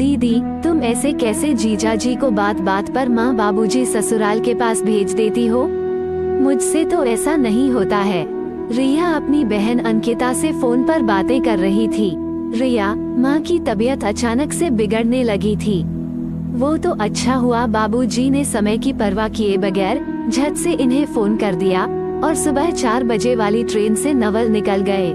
दीदी, तुम ऐसे कैसे जीजा जी को बात बात पर माँ बाबूजी ससुराल के पास भेज देती हो? मुझसे तो ऐसा नहीं होता है। रिया अपनी बहन अंकिता से फोन पर बातें कर रही थी। रिया, माँ की तबीयत अचानक से बिगड़ने लगी थी। वो तो अच्छा हुआ बाबूजी ने समय की परवाह किए बगैर झट से इन्हें फोन कर दिया और सुबह 4 बजे वाली ट्रेन से नवल निकल गए।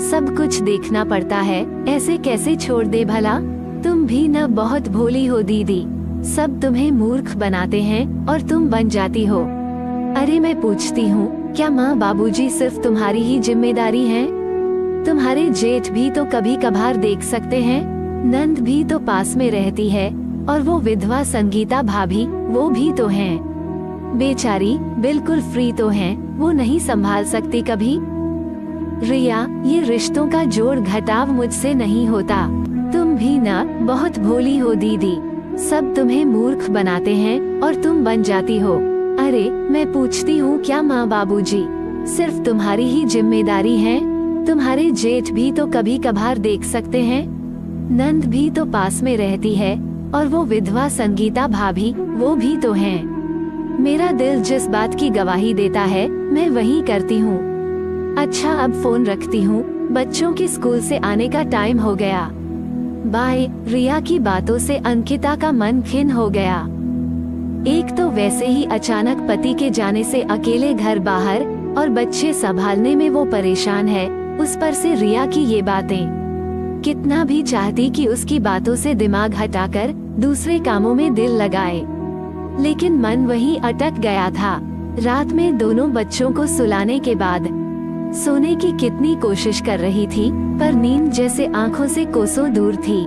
सब कुछ देखना पड़ता है, ऐसे कैसे छोड़ दे भला? तुम भी न बहुत भोली हो दीदी, सब तुम्हें मूर्ख बनाते हैं और तुम बन जाती हो। अरे मैं पूछती हूँ, क्या माँ बाबूजी सिर्फ तुम्हारी ही जिम्मेदारी हैं? तुम्हारे जेठ भी तो कभी कभार देख सकते हैं, नंद भी तो पास में रहती है और वो विधवा संगीता भाभी, वो भी तो हैं। बेचारी बिल्कुल फ्री तो हैं, वो नहीं संभाल सकती कभी? रिया, ये रिश्तों का जोड़ घटाव मुझसे नहीं होता। तुम भी ना बहुत भोली हो दीदी, सब तुम्हें मूर्ख बनाते हैं और तुम बन जाती हो। अरे मैं पूछती हूँ, क्या माँ बाबूजी सिर्फ तुम्हारी ही जिम्मेदारी है? तुम्हारे जेठ भी तो कभी कभार देख सकते हैं, नंद भी तो पास में रहती है और वो विधवा संगीता भाभी, वो भी तो हैं। मेरा दिल जिस बात की गवाही देता है मैं वही करती हूँ। अच्छा अब फोन रखती हूँ, बच्चों के स्कूल से आने का टाइम हो गया। बाय। रिया की बातों से अंकिता का मन खिन्न हो गया। एक तो वैसे ही अचानक पति के जाने से अकेले घर बाहर और बच्चे संभालने में वो परेशान है, उस पर से रिया की ये बातें। कितना भी चाहती कि उसकी बातों से दिमाग हटाकर दूसरे कामों में दिल लगाए, लेकिन मन वहीं अटक गया था। रात में दोनों बच्चों को सुलाने के बाद सोने की कितनी कोशिश कर रही थी, पर नींद जैसे आंखों से कोसों दूर थी।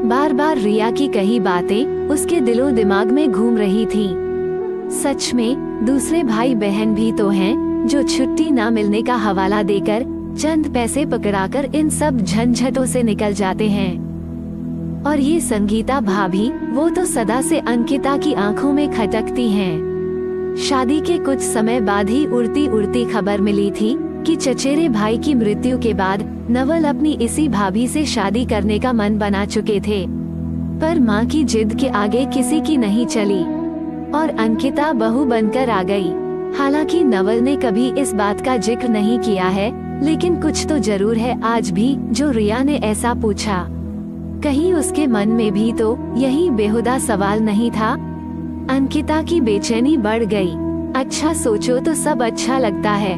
बार बार रिया की कही बातें उसके दिलो दिमाग में घूम रही थी। सच में दूसरे भाई बहन भी तो हैं जो छुट्टी ना मिलने का हवाला देकर चंद पैसे पकड़ाकर इन सब झंझटों से निकल जाते हैं। और ये संगीता भाभी, वो तो सदा से अंकिता की आंखों में खटकती हैं। शादी के कुछ समय बाद ही उड़ती उड़ती खबर मिली थी कि चचेरे भाई की मृत्यु के बाद नवल अपनी इसी भाभी से शादी करने का मन बना चुके थे, पर माँ की जिद के आगे किसी की नहीं चली और अंकिता बहू बनकर आ गई। हालांकि नवल ने कभी इस बात का जिक्र नहीं किया है, लेकिन कुछ तो जरूर है आज भी जो रिया ने ऐसा पूछा। कहीं उसके मन में भी तो यही बेहुदा सवाल नहीं था? अंकिता की बेचैनी बढ़ गई। अच्छा सोचो तो सब अच्छा लगता है,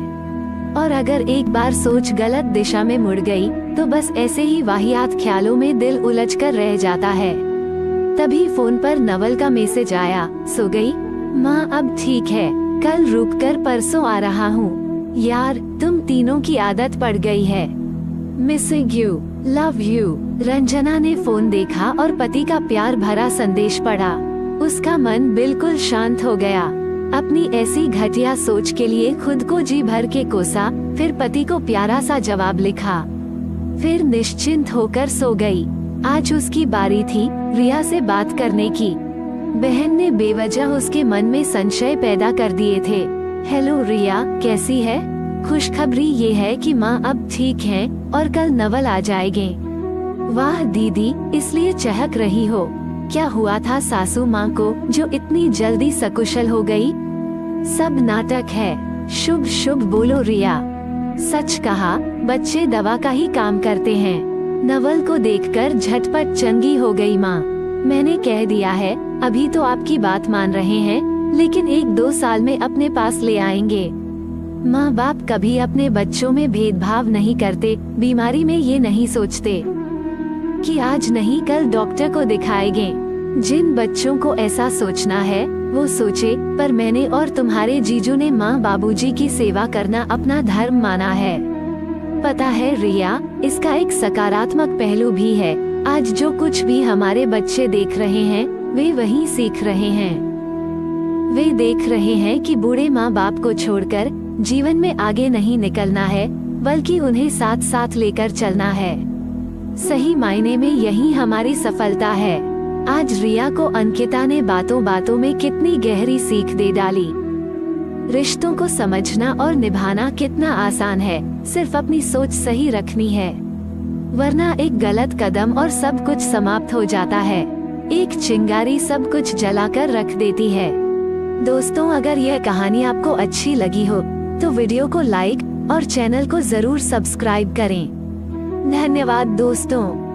और अगर एक बार सोच गलत दिशा में मुड़ गई तो बस ऐसे ही वाहियात ख्यालों में दिल उलझकर रह जाता है। तभी फोन पर नवल का मैसेज आया, सो गई? माँ अब ठीक है, कल रुककर परसों आ रहा हूँ। यार तुम तीनों की आदत पड़ गई है। Missing you, love you. Ranjana ने फोन देखा और पति का प्यार भरा संदेश पढ़ा। उसका मन बिल्कुल शांत हो गया। अपनी ऐसी घटिया सोच के लिए खुद को जी भर के कोसा, फिर पति को प्यारा सा जवाब लिखा, फिर निश्चिंत होकर सो गई। आज उसकी बारी थी रिया से बात करने की। बहन ने बेवजह उसके मन में संशय पैदा कर दिए थे। हेलो रिया, कैसी है? खुशखबरी ये है कि माँ अब ठीक हैं और कल नवल आ जाएंगे। वाह दीदी, इसलिए चहक रही हो? क्या हुआ था सासू माँ को जो इतनी जल्दी सकुशल हो गई? सब नाटक है। शुभ शुभ बोलो रिया। सच कहा, बच्चे दवा का ही काम करते हैं। नवल को देखकर झटपट चंगी हो गई माँ। मैंने कह दिया है, अभी तो आपकी बात मान रहे हैं, लेकिन 1-2 साल में अपने पास ले आएंगे। माँ बाप कभी अपने बच्चों में भेदभाव नहीं करते, बीमारी में ये नहीं सोचते कि आज नहीं कल डॉक्टर को दिखाएंगे। जिन बच्चों को ऐसा सोचना है वो सोचे, पर मैंने और तुम्हारे जीजू ने माँ बाबूजी की सेवा करना अपना धर्म माना है। पता है रिया, इसका एक सकारात्मक पहलू भी है। आज जो कुछ भी हमारे बच्चे देख रहे हैं वे वही सीख रहे हैं। वे देख रहे हैं कि बूढ़े माँ बाप को छोड़कर जीवन में आगे नहीं निकलना है, बल्कि उन्हें साथ साथ लेकर चलना है। सही मायने में यही हमारी सफलता है। आज रिया को अंकिता ने बातों बातों में कितनी गहरी सीख दे डाली। रिश्तों को समझना और निभाना कितना आसान है, सिर्फ अपनी सोच सही रखनी है। वरना एक गलत कदम और सब कुछ समाप्त हो जाता है। एक चिंगारी सब कुछ जलाकर रख देती है। दोस्तों, अगर यह कहानी आपको अच्छी लगी हो तो वीडियो को लाइक और चैनल को जरूर सब्सक्राइब करें। धन्यवाद दोस्तों।